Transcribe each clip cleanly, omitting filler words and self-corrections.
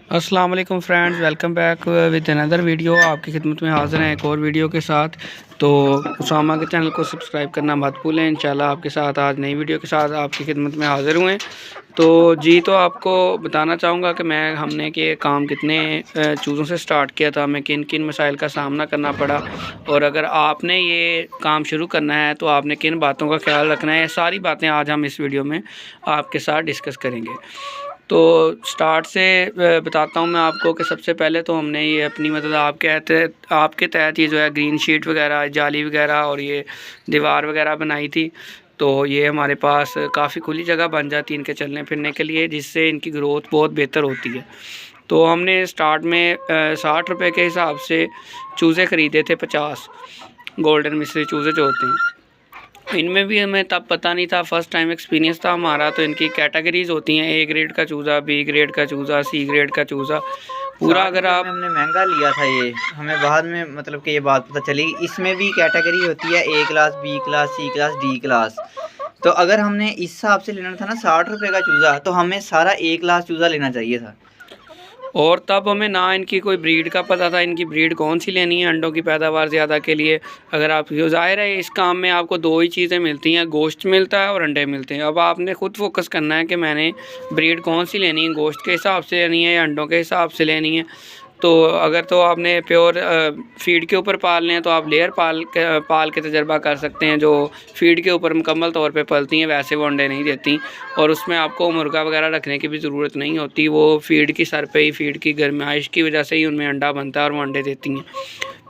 अस्सलाम वालेकुम friends, welcome back with another video. आपकी खिदमत में हाज़िर हैं एक और वीडियो के साथ। तो उसामा के चैनल को सब्सक्राइब करना मत भूलें। इंशाल्लाह आपके साथ आज नई वीडियो के साथ आपकी खिदमत में हाज़िर हुए। तो जी, तो आपको बताना चाहूँगा कि हमने कि काम कितने चीज़ों से स्टार्ट किया था, हमें किन किन मसाइल का सामना करना पड़ा, और अगर आपने ये काम शुरू करना है तो आपने किन बातों का ख्याल रखना है। सारी बातें आज हम इस वीडियो में आपके साथ डिस्कस करेंगे। तो स्टार्ट से बताता हूँ मैं आपको कि सबसे पहले तो हमने ये अपनी मतलब आपके तहत ये जो है ग्रीन शीट वगैरह, जाली वगैरह और ये दीवार वगैरह बनाई थी। तो ये हमारे पास काफ़ी खुली जगह बन जाती है इनके चलने फिरने के लिए, जिससे इनकी ग्रोथ बहुत बेहतर होती है। तो हमने स्टार्ट में 60 रुपये के हिसाब से चूज़े ख़रीदे थे, 50 गोल्डन मिस्री चूज़े जो होते हैं। इनमें भी हमें तब पता नहीं था, फर्स्ट टाइम एक्सपीरियंस था हमारा। तो इनकी कैटेगरीज़ होती हैं, ए ग्रेड का चूज़ा, बी ग्रेड का चूज़ा, सी ग्रेड का चूज़ा पूरा। अगर आप हमने महंगा लिया था ये, हमें बाद में मतलब कि ये बात पता चली। इसमें भी कैटेगरी होती है, ए क्लास, बी क्लास, सी क्लास, डी क्लास। तो अगर हमने इस हिसाब से लेना था ना 60 रुपये का चूज़ा, तो हमें सारा ए क्लास चूज़ा लेना चाहिए था। और तब हमें ना इनकी कोई ब्रीड का पता था, इनकी ब्रीड कौन सी लेनी है अंडों की पैदावार ज़्यादा के लिए। अगर आप ज़ाहिर है इस काम में आपको दो ही चीज़ें मिलती हैं, गोश्त मिलता है और अंडे मिलते हैं। अब आपने ख़ुद फोकस करना है कि मैंने ब्रीड कौन सी लेनी है, गोश्त के हिसाब से लेनी है या अंडों के हिसाब से लेनी है। तो अगर तो आपने प्योर फीड के ऊपर पालने हैं तो आप लेयर पाल के तजर्बा कर सकते हैं, जो फीड के ऊपर मुकम्मल तौर पे पलती हैं, वैसे वो अंडे नहीं देती। और उसमें आपको मुर्गा वगैरह रखने की भी ज़रूरत नहीं होती, वो फीड की सर पे ही, फीड की गर्माइश की वजह से ही उनमें अंडा बनता है और वो अंडे देती हैं।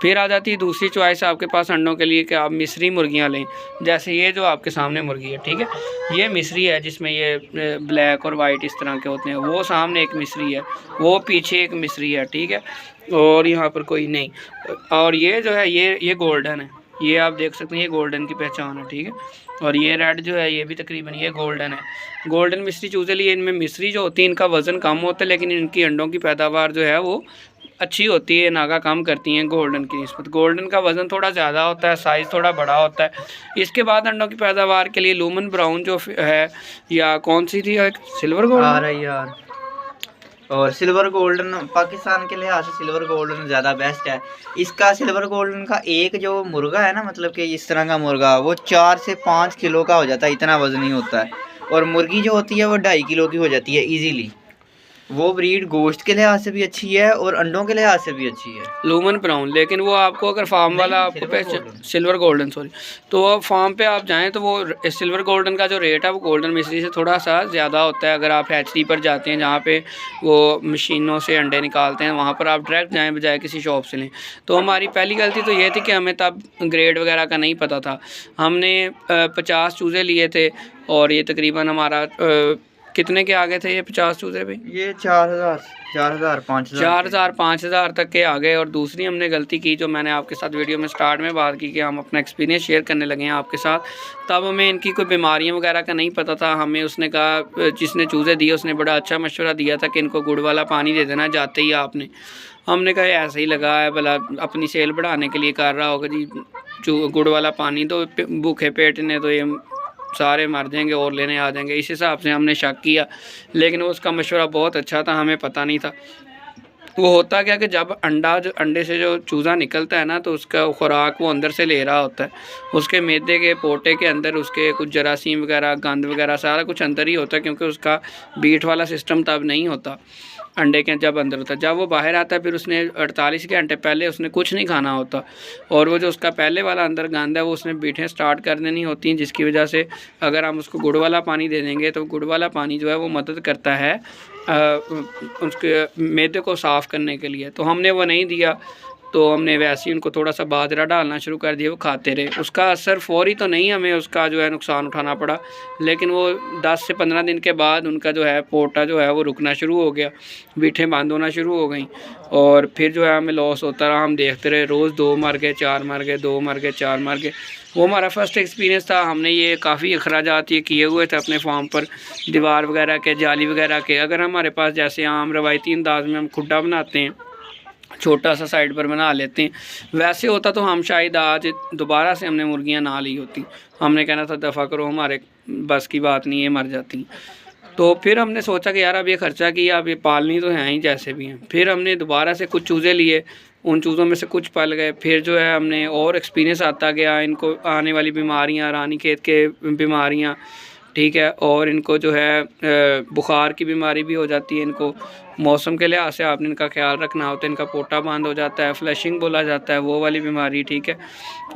फिर आ जाती है दूसरी चॉइस आपके पास अंडों के लिए कि आप मिस्री मुर्गियाँ लें। जैसे ये जो आपके सामने मुर्गी है, ठीक है, ये मिस्री है जिसमें ये ब्लैक और वाइट इस तरह के होते हैं। वो सामने एक मिस्री है, वो पीछे एक मिस्री है, ठीक है, और यहाँ पर कोई नहीं। और ये जो है ये गोल्डन है, ये आप देख सकते हैं, ये गोल्डन की पहचान है, ठीक है। और ये रेड जो है ये भी तकरीबन ये गोल्डन है। गोल्डन मिस्री चूज़े लिए, इनमें मिस्री जो होती है इनका वज़न कम होता है, लेकिन इनकी अंडों की पैदावार जो है वो अच्छी होती है, नागा कम करती हैं गोल्डन की निस्बत। गोल्डन का वज़न थोड़ा ज़्यादा होता है, साइज़ थोड़ा बड़ा होता है। इसके बाद अंडों की पैदावार के लिए लूमन ब्राउन जो है, या कौन सी थी, एक सिल्वर गोल्डन यार, और सिल्वर गोल्डन पाकिस्तान के लिहाज से सिल्वर गोल्डन ज़्यादा बेस्ट है। इसका सिल्वर गोल्डन का एक जो मुर्गा है ना, मतलब कि इस तरह का मुर्गा, वो 4 से 5 किलो का हो जाता है, इतना वज़न ही होता है। और मुर्गी जो होती है वो 2.5 किलो की हो जाती है ईजीली। वो ब्रीड गोश्त के लिहाज से भी अच्छी है और अंडों के लिहाज से भी अच्छी है, लूमन ब्राउन। लेकिन वो आपको अगर फार्म वाला आपको सिल्वर गोल्डन सॉरी, तो वो फार्म पे आप जाएं तो वो सिल्वर गोल्डन का जो रेट है वो गोल्डन मिस्री से थोड़ा सा ज़्यादा होता है। अगर आप हैचरी पर जाते हैं जहाँ पे वो मशीनों से अंडे निकालते हैं, वहाँ पर आप डायरेक्ट जाएँ बजाय किसी शॉप से लें। तो हमारी पहली गलती तो ये थी कि हमें तब ग्रेड वगैरह का नहीं पता था। हमने 50 चूज़े लिए थे और ये तकरीबन हमारा कितने के आगे थे ये 50 चूज़े भी? ये 4,000 5,000 तक के आ गए। और दूसरी हमने गलती की, जो मैंने आपके साथ वीडियो में स्टार्ट में बात की कि हम अपना एक्सपीरियंस शेयर करने लगे हैं आपके साथ, तब हमें इनकी कोई बीमारियां वगैरह का नहीं पता था। हमें उसने कहा, जिसने चूज़े दिए उसने बड़ा अच्छा मशवरा दिया था कि इनको गुड़ वाला पानी दे देना जाते ही आपने। हमने कहा ऐसे ही लगा है, भला अपनी सेल बढ़ाने के लिए कर रहा होगा जी गुड़ वाला पानी, तो भूखे पेट ने तो ये सारे मर जाएंगे और लेने आ जाएंगे। इस हिसाब से हमने शक किया, लेकिन उसका मशवरा बहुत अच्छा था, हमें पता नहीं था। वो होता क्या कि जब अंडे से जो चूज़ा निकलता है ना, तो उसका खुराक वो अंदर से ले रहा होता है। उसके मैदे के पोटे के अंदर उसके कुछ जरासीम वगैरह, गंद वगैरह सारा कुछ अंदर ही होता है, क्योंकि उसका बीट वाला सिस्टम तब नहीं होता अंडे के जब अंदर होता है। जब वो बाहर आता है फिर उसने 48 घंटे पहले उसने कुछ नहीं खाना होता, और वो जो उसका पहले वाला अंदर गंद है वो उसने बीटें स्टार्ट कर देनी होती हैं, जिसकी वजह से अगर हम उसको गुड़ वाला पानी दे देंगे तो गुड़ वाला पानी जो है वो मदद करता है उसके मैदे को साफ़ करने के लिए। तो हमने वो नहीं दिया, तो हमने वैसे ही उनको थोड़ा सा बाजरा डालना शुरू कर दिया, वो खाते रहे। उसका असर फौरी तो नहीं हमें उसका जो है नुकसान उठाना पड़ा, लेकिन वो 10 से 15 दिन के बाद उनका जो है पोटा जो है वो रुकना शुरू हो गया, बीठें बंद होना शुरू हो गई, और फिर जो है हमें लॉस होता रहा। हम देखते रहे, रोज़ 2 मर गए, 4 मर गए, 2 मर गए, 4 मर गए। वो हमारा फर्स्ट एक्सपीरियंस था। हमने ये काफ़ी अखराजात ये किए हुए थे अपने फार्म पर, दीवार वगैरह के, जाली वगैरह के। अगर हमारे पास जैसे आम रवायती अंदाज में हम खुड्डा बनाते हैं, छोटा सा साइड पर बना लेते हैं, वैसे होता तो हम शायद आज दोबारा से हमने मुर्गियां ना ली होती। हमने कहना था दफ़ा करो, हमारे बस की बात नहीं है, मर जाती। तो फिर हमने सोचा कि यार अब ये ख़र्चा किया, अब ये पालनी तो हैं ही जैसे भी हैं। फिर हमने दोबारा से कुछ चूज़े लिए, उन चूज़ों में से कुछ पल गए। फिर जो है हमने और एक्सपीरियंस आता गया, इनको आने वाली बीमारियां, रानीखेत के बीमारियां, ठीक है, और इनको जो है बुखार की बीमारी भी हो जाती है। इनको मौसम के लिहाज से आपने इनका ख्याल रखना होता है। इनका पोटा बंद हो जाता है, फ्लशिंग बोला जाता है, वो वाली बीमारी, ठीक है।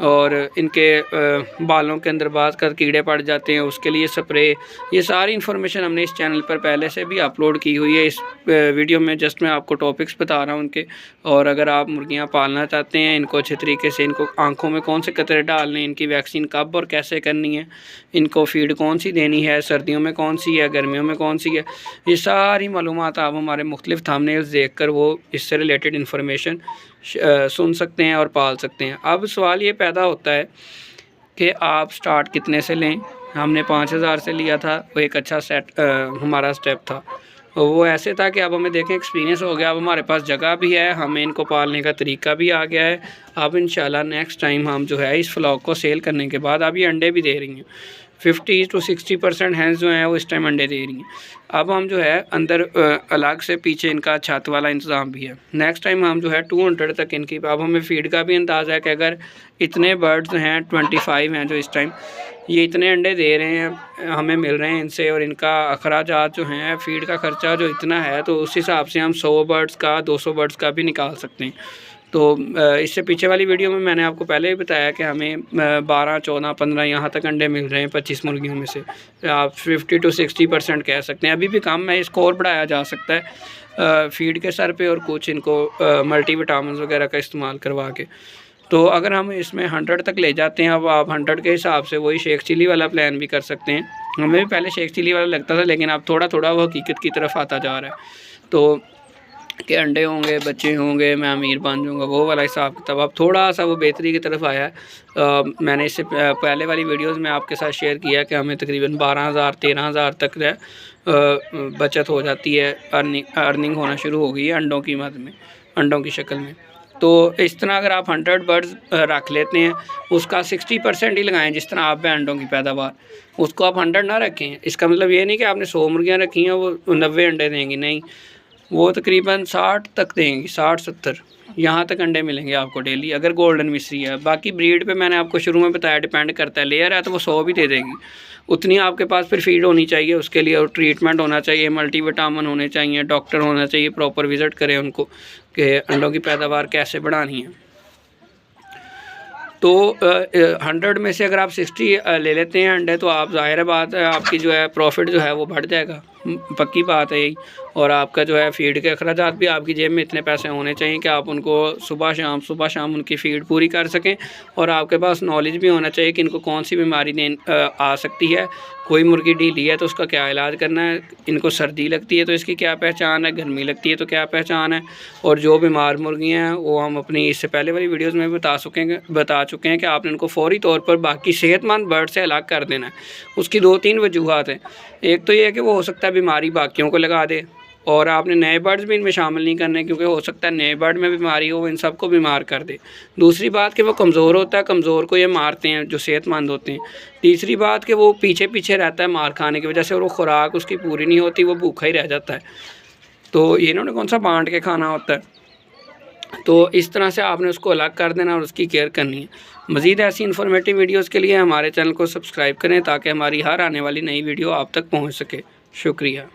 और इनके बालों के अंदर बात कर कीड़े पड़ जाते हैं, उसके लिए स्प्रे। ये सारी इन्फॉर्मेशन हमने इस चैनल पर पहले से भी अपलोड की हुई है। इस वीडियो में जस्ट मैं आपको टॉपिक्स बता रहा हूँ उनके। और अगर आप मुर्गियाँ पालना चाहते हैं, इनको अच्छे तरीके से, इनको आँखों में कौन से कतरे डालने, इनकी वैक्सीन कब और कैसे करनी है, इनको फीड कौन सी देनी है, सर्दियों में कौन सी है, गर्मियों में कौन सी है, ये सारी मालूमात आप हमारे मुख्तलिफ थंबनेल्स देखकर वो इससे रिलेटेड इन्फॉर्मेशन सुन सकते हैं और पाल सकते हैं। अब सवाल ये पैदा होता है कि आप स्टार्ट कितने से लें। हमने 5000 से लिया था, वो एक अच्छा सेट हमारा स्टेप था। वो ऐसे था कि अब हमें देखें एक्सपीरियंस हो गया, अब हमारे पास जगह भी है, हमें इनको पालने का तरीका भी आ गया है। अब इंशाल्लाह नेक्स्ट टाइम हम जो है इस फ्लॉक को सेल करने के बाद, अब ये अंडे भी दे रही हैं, 50 to 60% हैंस जो हैं वो इस टाइम अंडे दे रही हैं। अब हम जो है अंदर अलग से पीछे इनका छत वाला इंतज़ाम भी है। नेक्स्ट टाइम हम जो है 200 तक इनकी, अब हमें फ़ीड का भी अंदाज़ा है कि अगर इतने बर्ड्स हैं, 25 हैं जो इस टाइम ये इतने अंडे दे रहे हैं, हमें मिल रहे हैं इनसे, और इनका अखराजात जो हैं, फ़ीड का ख़र्चा जो इतना है, तो उस हिसाब से हम 100 बर्ड्स का, 200 बर्ड्स का भी निकाल सकते हैं। तो इससे पीछे वाली वीडियो में मैंने आपको पहले ही बताया कि हमें 12, 14, 15 यहाँ तक अंडे मिल रहे हैं 25 मुर्गियों में से। आप 50 to 60% कह सकते हैं, अभी भी कम है, इसको और बढ़ाया जा सकता है फ़ीड के सर पे और कुछ इनको मल्टीविटामिन वगैरह का इस्तेमाल करवा के। तो अगर हम इसमें 100 तक ले जाते हैं, अब आप 100 के हिसाब से वही शेख चिली वाला प्लान भी कर सकते हैं। हमें भी पहले शेख चिली वाला लगता था, लेकिन अब थोड़ा थोड़ा वो हकीकत की तरफ आता जा रहा है। तो कि अंडे होंगे, बच्चे होंगे, मैं अमीर बन जाऊँगा, वो वाला हिसाब किताब अब थोड़ा सा वो बेहतरी की तरफ आया है। मैंने इससे पहले वाली वीडियोज़ में आपके साथ शेयर किया कि हमें तकरीबन 12,000 13,000 तक बचत हो जाती है, अर्निंग होना शुरू हो गई है अंडों की मद में, अंडों की शक्ल में। तो इस तरह अगर आप 100 बर्ड्स रख लेते हैं, उसका 60% ही लगाएं, जिस तरह आप पे अंडों की पैदावार, उसको आप 100 ना रखें। इसका मतलब ये नहीं कि आपने 100 मुर्गियाँ रखी हैं वो 90 अंडे देंगी, नहीं, वो तकरीबन 60 तक देंगी, 60-70 यहाँ तक अंडे मिलेंगे आपको डेली, अगर गोल्डन मिस्री है। बाकी ब्रीड पे मैंने आपको शुरू में बताया डिपेंड करता है, लेयर है तो वो 100 भी दे देगी, उतनी आपके पास फिर फीड होनी चाहिए उसके लिए, और ट्रीटमेंट होना चाहिए, मल्टीविटामिन होने चाहिए, डॉक्टर होना चाहिए, प्रॉपर विज़िट करें उनको कि अंडों की पैदावार कैसे बढ़ानी है। तो 100 में से अगर आप 60 ले लेते हैं अंडे, तो आप ज़ाहिर बात है आपकी जो है प्रॉफिट जो है वो बढ़ जाएगा, पक्की बात है यही। और आपका जो है फ़ीड के अखराजात भी आपकी जेब में इतने पैसे होने चाहिए कि आप उनको सुबह शाम उनकी फ़ीड पूरी कर सकें, और आपके पास नॉलेज भी होना चाहिए कि इनको कौन सी बीमारी आ सकती है। कोई मुर्गी ढीली है तो उसका क्या इलाज करना है, इनको सर्दी लगती है तो इसकी क्या पहचान है, गर्मी लगती है तो क्या पहचान है। और जो बीमार मुर्गियाँ हैं वो हम अपनी इससे पहले वाली वीडियोस में बता चुके हैं कि आपने इनको फौरी तौर पर बाकी सेहतमंद बर्ड से अलग कर देना है। उसकी 2-3 वजूहत हैं। एक तो ये है कि वो हो सकता है बीमारी बाकियों को लगा दे, और आपने नए बर्ड्स भी इनमें शामिल नहीं करने, क्योंकि हो सकता है नए बर्ड में बीमारी हो, इन सबको बीमार कर दे। दूसरी बात कि वो कमज़ोर होता है, कमज़ोर को ये मारते हैं जो सेहतमंद होते हैं। तीसरी बात कि वो पीछे पीछे रहता है मार खाने की वजह से, और वो खुराक उसकी पूरी नहीं होती, वो भूखा ही रह जाता है। तो ये इन्होंने कौन सा बांट के खाना होता है। तो इस तरह से आपने उसको अलग कर देना और उसकी केयर करनी है। मज़ीद ऐसी इन्फॉर्मेटिव वीडियोज़ के लिए हमारे चैनल को सब्सक्राइब करें, ताकि हमारी हर आने वाली नई वीडियो आप तक पहुँच सके। शुक्रिया।